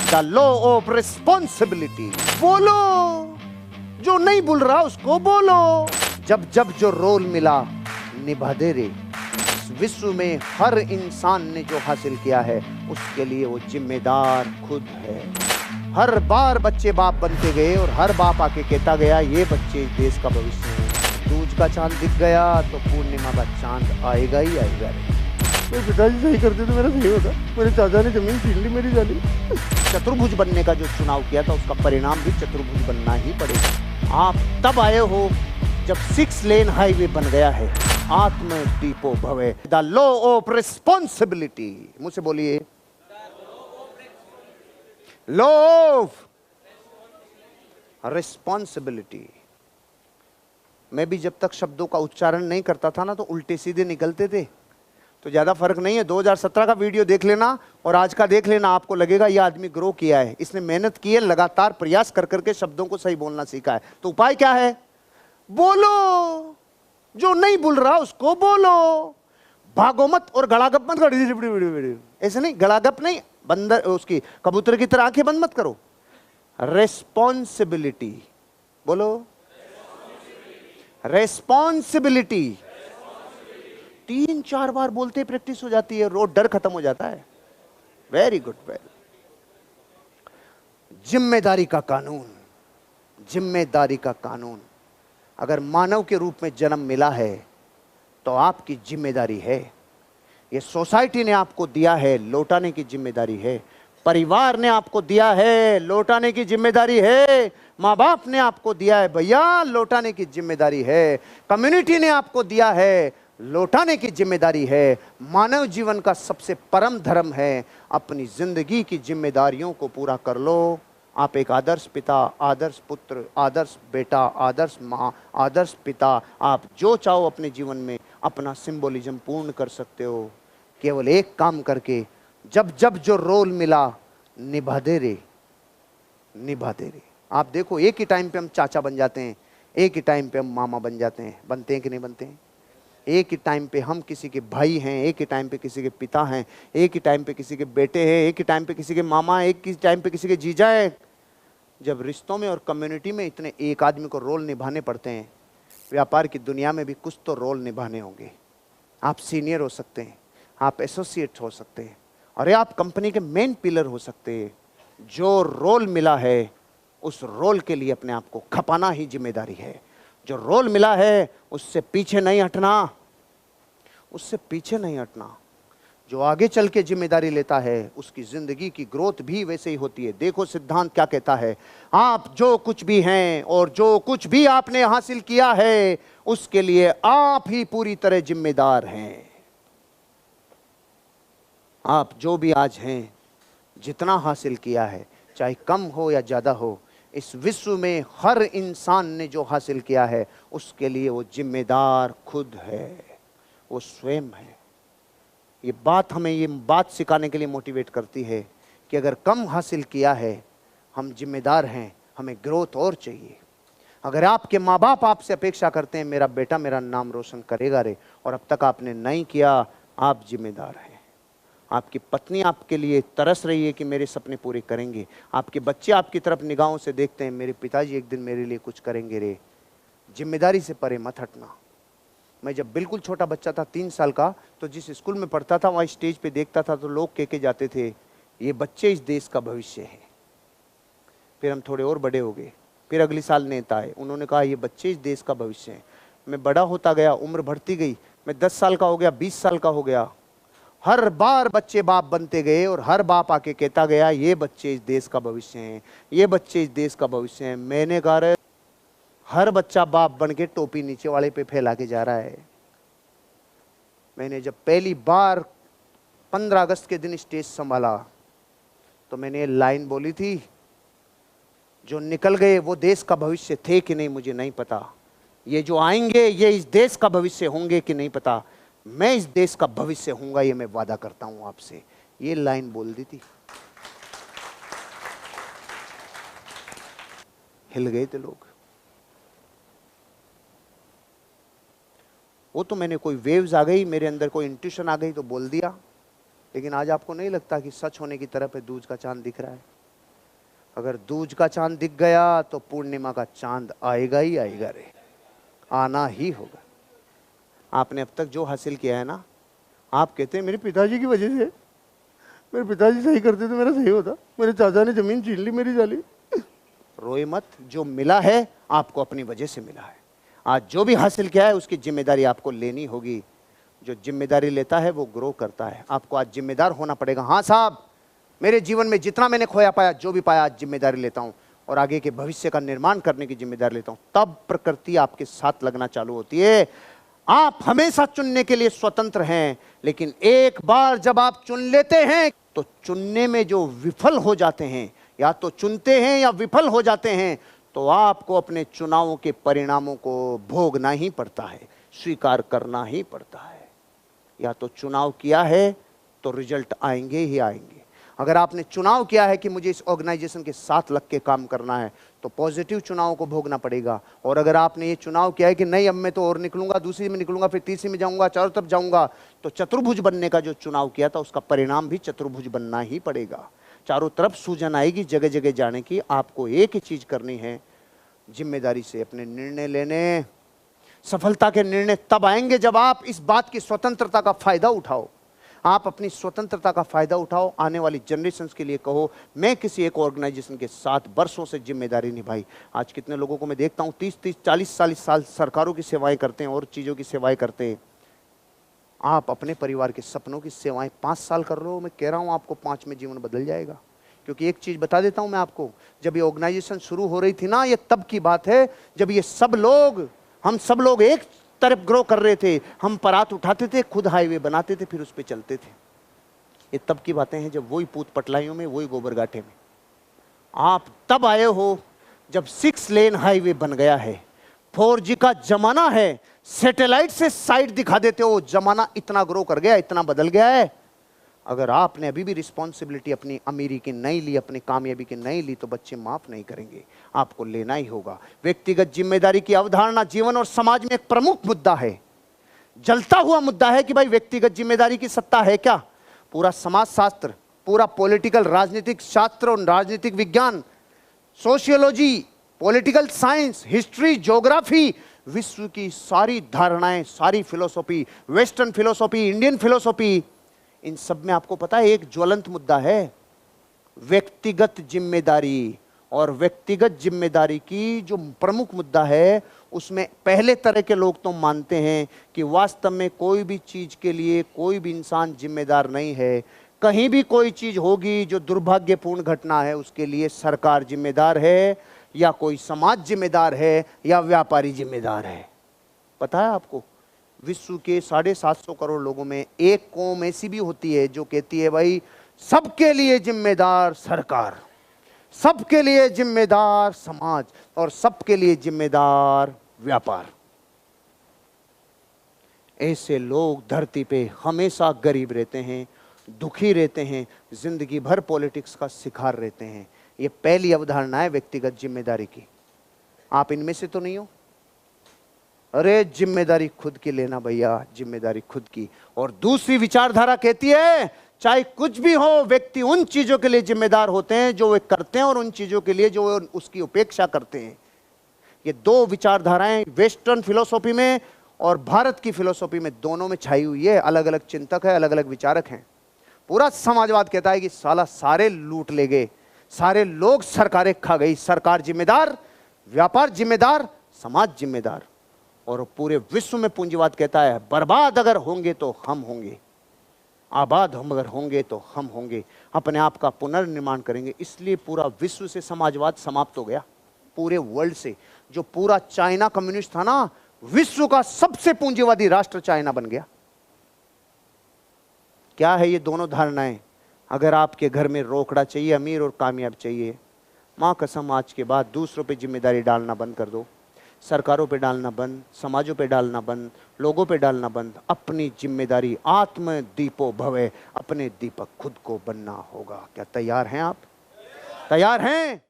The law of responsibility. बोलो, जो नहीं बोल रहा उसको बोलो। जब जब जो रोल मिला निभा दे रे। विश्व में हर इंसान ने जो हासिल किया है उसके लिए वो जिम्मेदार खुद है। हर बार बच्चे बाप बनते गए और हर बाप आके कहता गया ये बच्चे इस देश का भविष्य है। दूज का चांद दिख गया तो पूर्णिमा का चांद आएगा ही आएगा। मेरे पिताजी सही करते तो मेरा सही होता। मेरे चाचा ने जमीन छीन ली मेरी जाली। चतुर्भुज बनने का जो चुनाव किया था उसका परिणाम भी चतुर्भुज बनना ही पड़ेगा। आप तब आए हो जब 6 लेन हाईवे बन गया है। आत्म दीपो भवे। The law of responsibility. मुझसे बोलिए, लॉ ऑफ रिस्पॉन्सिबिलिटी। मैं भी जब तक शब्दों का उच्चारण नहीं करता था ना तो उल्टे सीधे निकलते थे। तो ज्यादा फर्क नहीं है। 2017 का वीडियो देख लेना और आज का देख लेना, आपको लगेगा ये आदमी ग्रो किया है, इसने मेहनत की है, लगातार प्रयास कर करके शब्दों को सही बोलना सीखा है। तो उपाय क्या है? बोलो, जो नहीं बोल रहा उसको बोलो। भागो मत और गड़ागप मत करो। ऐसे नहीं, गड़ागप नहीं, बंदर उसकी कबूतर की तरह आंखें बंद मत करो। रेस्पॉन्सिबिलिटी बोलो, रेस्पॉन्सिबिलिटी। 3-4 बार बोलते प्रैक्टिस हो जाती है, रोज डर खत्म हो जाता है। Very good, very. जिम्मेदारी का कानून, जिम्मेदारी का कानून। अगर मानव के रूप में जन्म मिला है तो आपकी जिम्मेदारी है। ये सोसाइटी ने आपको दिया है, लौटाने की जिम्मेदारी है। परिवार ने आपको दिया है, लौटाने की जिम्मेदारी है। माँ बाप ने आपको दिया है भैया, लौटाने की जिम्मेदारी है। कम्युनिटी ने आपको दिया है, लौटाने की जिम्मेदारी है। मानव जीवन का सबसे परम धर्म है अपनी जिंदगी की जिम्मेदारियों को पूरा कर लो। आप एक आदर्श पिता, आदर्श पुत्र, आदर्श बेटा, आदर्श माँ, आदर्श पिता, आप जो चाहो अपने जीवन में अपना सिंबोलिज्म पूर्ण कर सकते हो केवल एक काम करके। जब जब जो रोल मिला निभा दे रे, निभा दे रे। आप देखो, एक ही टाइम पे हम चाचा बन जाते हैं, एक ही टाइम पे हम मामा बन जाते हैं। बनते हैं कि नहीं बनते हैं? एक ही टाइम पे हम किसी के भाई हैं, एक ही टाइम पे किसी के पिता हैं, एक ही टाइम पे किसी के बेटे हैं, एक ही टाइम पे किसी के मामा, एक ही टाइम पे किसी के जीजा है। जब रिश्तों में और कम्युनिटी में इतने एक आदमी को रोल निभाने पड़ते हैं, व्यापार की दुनिया में भी कुछ तो रोल निभाने होंगे। आप सीनियर हो सकते हैं, आप एसोसिएट हो सकते हैं, और आप कंपनी के मेन पिलर हो सकते हैं। जो रोल मिला है उस रोल के लिए अपने आप को खपाना ही जिम्मेदारी है। जो रोल मिला है उससे पीछे नहीं हटना, उससे पीछे नहीं हटना। जो आगे चल के जिम्मेदारी लेता है उसकी जिंदगी की ग्रोथ भी वैसे ही होती है। देखो सिद्धांत क्या कहता है, आप जो कुछ भी हैं और जो कुछ भी आपने हासिल किया है उसके लिए आप ही पूरी तरह जिम्मेदार हैं। आप जो भी आज हैं, जितना हासिल किया है, चाहे कम हो या ज्यादा हो, इस विश्व में हर इंसान ने जो हासिल किया है उसके लिए वो जिम्मेदार खुद है, वो स्वयं है। ये बात हमें ये बात सिखाने के लिए मोटिवेट करती है कि अगर कम हासिल किया है, हम जिम्मेदार हैं, हमें ग्रोथ और चाहिए। अगर आपके माँ बाप आपसे अपेक्षा करते हैं मेरा बेटा मेरा नाम रोशन करेगा रे, और अब तक आपने नहीं किया, आप जिम्मेदार हैं। आपकी पत्नी आपके लिए तरस रही है कि मेरे सपने पूरे करेंगे। आपके बच्चे आपकी तरफ निगाहों से देखते हैं मेरे पिताजी एक दिन मेरे लिए कुछ करेंगे रे। जिम्मेदारी से परे मत हटना। मैं जब बिल्कुल छोटा बच्चा था, 3 साल का, तो जिस स्कूल में पढ़ता था वहाँ स्टेज पे देखता था तो लोग कह के जाते थे ये बच्चे इस देश का भविष्य है। फिर हम थोड़े और बड़े हो गए, फिर अगले साल नेता आए, उन्होंने कहा ये बच्चे इस देश का भविष्य है। मैं बड़ा होता गया, उम्र बढ़ती गई, मैं 10 साल का हो गया, 20 साल का हो गया। हर बार बच्चे बाप बनते गए और हर बाप आके कहता गया ये बच्चे इस देश का भविष्य हैं, ये बच्चे इस देश का भविष्य हैं। मैंने कहा हर बच्चा बाप बन के टोपी नीचे वाले पे फैला के जा रहा है। मैंने जब पहली बार 15 अगस्त के दिन स्टेज संभाला तो मैंने लाइन बोली थी, जो निकल गए वो देश का भविष्य थे कि नहीं मुझे नहीं पता, ये जो आएंगे ये इस देश का भविष्य होंगे कि नहीं पता, मैं इस देश का भविष्य हूंगा ये मैं वादा करता हूं आपसे। ये लाइन बोल दी थी। हिल गए थे लोग। वो तो मैंने कोई वेव्स आ गई, मेरे अंदर कोई इंट्यूशन आ गई तो बोल दिया। लेकिन आज आपको नहीं लगता कि सच होने की तरफ है दूज का चांद दिख रहा है? अगर दूज का चांद दिख गया तो पूर्णिमा का चांद आएगा ही आएगा रे, आना ही होगा। आपने अब तक जो हासिल किया है ना, आप कहते हैं मेरे पिताजी की वजह से, मेरे पिताजी सही करते तो मेरा सही होता, मेरे चाचा ने जमीन छीन ली मेरी जाली। रोए मत, जो मिला है आपको अपनी वजह से मिला है। आज जो भी हासिल किया है उसकी जिम्मेदारी आपको लेनी होगी। जो जिम्मेदारी लेता है वो ग्रो करता है। आपको आज जिम्मेदार होना पड़ेगा। हाँ साहब, मेरे जीवन में जितना मैंने खोया पाया, जो भी पाया, आज जिम्मेदारी लेता हूँ और आगे के भविष्य का निर्माण करने की जिम्मेदारी लेता हूँ। तब प्रकृति आपके साथ लगना चालू होती है। आप हमेशा चुनने के लिए स्वतंत्र हैं, लेकिन एक बार जब आप चुन लेते हैं तो चुनने में जो विफल हो जाते हैं, या तो चुनते हैं या विफल हो जाते हैं, तो आपको अपने चुनावों के परिणामों को भोगना ही पड़ता है, स्वीकार करना ही पड़ता है। या तो चुनाव किया है तो रिजल्ट आएंगे ही आएंगे। अगर आपने चुनाव किया है कि मुझे इस ऑर्गेनाइजेशन के साथ लग के काम करना है, तो पॉजिटिव चुनाव को भोगना पड़ेगा। और अगर आपने ये चुनाव किया है कि नहीं अब मैं तो और निकलूंगा, दूसरी में निकलूंगा, फिर तीसरी में जाऊंगा, चारों तरफ जाऊंगा, तो चतुर्भुज बनने का जो चुनाव किया था उसका परिणाम भी चतुर्भुज बनना ही पड़ेगा। चारों तरफ सूजन आएगी, जगह जगह जाने की। आपको एक ही चीज करनी है, जिम्मेदारी से अपने निर्णय लेने। सफलता के निर्णय तब आएंगे जब आप इस बात की स्वतंत्रता का फायदा उठाओ। आप अपनी स्वतंत्रता का फायदा उठाओ। आने वाली जनरेशंस के लिए कहो, मैं किसी एक ऑर्गेनाइजेशन के साथ बरसों से जिम्मेदारी निभाई। आज कितने लोगों को मैं देखता हूँ 30-30, 40-40 साल सरकारों की सेवाएं करते हैं और चीज़ों की सेवाएं करते हैं। आप अपने परिवार के सपनों की सेवाएं 5 साल कर रहे हो, मैं कह रहा हूँ आपको 5 में जीवन बदल जाएगा। क्योंकि एक चीज़ बता देता हूँ मैं आपको, जब ये ऑर्गेनाइजेशन शुरू हो रही थी ना, ये तब की बात है जब ये सब लोग, हम सब लोग एक तरफ ग्रो कर रहे थे। हम परात उठाते थे, खुद हाईवे बनाते थे, फिर उस पर चलते थे। ये तब की बातें हैं जब वही पूत पटलाइयों में, वही गोबर गाठे में। आप तब आए हो जब 6 लेन हाईवे बन गया है, 4G का जमाना है, सैटेलाइट से साइट दिखा देते हो। जमाना इतना ग्रो कर गया, इतना बदल गया है। अगर आपने अभी भी रिस्पॉन्सिबिलिटी अपनी अमीरी की नहीं ली, अपनी कामयाबी की नहीं ली, तो बच्चे माफ नहीं करेंगे। आपको लेना ही होगा। व्यक्तिगत जिम्मेदारी की अवधारणा जीवन और समाज में एक प्रमुख मुद्दा है, जलता हुआ मुद्दा है कि भाई व्यक्तिगत जिम्मेदारी की सत्ता है क्या। पूरा समाज शास्त्र, पूरा पॉलिटिकल राजनीतिक शास्त्र और राजनीतिक विज्ञान, sociology, political science, history, geography, विश्व की सारी धारणाएं, सारी philosophy, Western philosophy, Indian philosophy, इन सब में आपको पता है एक ज्वलंत मुद्दा है, व्यक्तिगत जिम्मेदारी। और व्यक्तिगत जिम्मेदारी की जो प्रमुख मुद्दा है, उसमें पहले तरह के लोग तो मानते हैं कि वास्तव में कोई भी चीज के लिए कोई भी इंसान जिम्मेदार नहीं है। कहीं भी कोई चीज होगी जो दुर्भाग्यपूर्ण घटना है, उसके लिए सरकार जिम्मेदार है, या कोई समाज जिम्मेदार है, या व्यापारी जिम्मेदार है। पता है आपको, विश्व के 750 करोड़ लोगों में एक कौम ऐसी भी होती है जो कहती है भाई सबके लिए जिम्मेदार सरकार, सबके लिए जिम्मेदार समाज, और सबके लिए जिम्मेदार व्यापार। ऐसे लोग धरती पे हमेशा गरीब रहते हैं, दुखी रहते हैं, जिंदगी भर पॉलिटिक्स का शिकार रहते हैं। ये पहली अवधारणा है व्यक्तिगत जिम्मेदारी की। आप इनमें से तो नहीं हो। अरे जिम्मेदारी खुद की लेना भैया, जिम्मेदारी खुद की। और दूसरी विचारधारा कहती है चाहे कुछ भी हो, व्यक्ति उन चीजों के लिए जिम्मेदार होते हैं जो वे करते हैं, और उन चीजों के लिए जो वे उसकी उपेक्षा करते हैं। ये दो विचारधाराएं वेस्टर्न फिलोसॉफी में और भारत की फिलोसॉफी में, दोनों में छाई हुई है। अलग अलग चिंतक है, अलग अलग विचारक हैं। पूरा समाजवाद कहता है कि साला सारे लूट ले गए, सारे लोग सरकारें खा गई, सरकार जिम्मेदार, व्यापार जिम्मेदार, समाज जिम्मेदार। और पूरे विश्व में पूंजीवाद कहता है बर्बाद अगर होंगे तो हम होंगे, आबाद हम अगर होंगे तो हम होंगे, अपने आप का पुनर्निर्माण करेंगे। इसलिए पूरा विश्व से समाजवाद समाप्त हो गया, पूरे वर्ल्ड से। जो पूरा चाइना कम्युनिस्ट था ना, विश्व का सबसे पूंजीवादी राष्ट्र चाइना बन गया। क्या है ये दोनों धारणाएं? अगर आपके घर में रोकड़ा चाहिए, अमीर और कामयाब चाहिए, मां कसम आज के बाद दूसरों पे जिम्मेदारी डालना बंद कर दो। सरकारों पे डालना बंद, समाजों पे डालना बंद, लोगों पे डालना बंद। अपनी जिम्मेदारी, आत्म दीपो भवे, अपने दीपक खुद को बनना होगा। क्या तैयार हैं आप? तैयार हैं?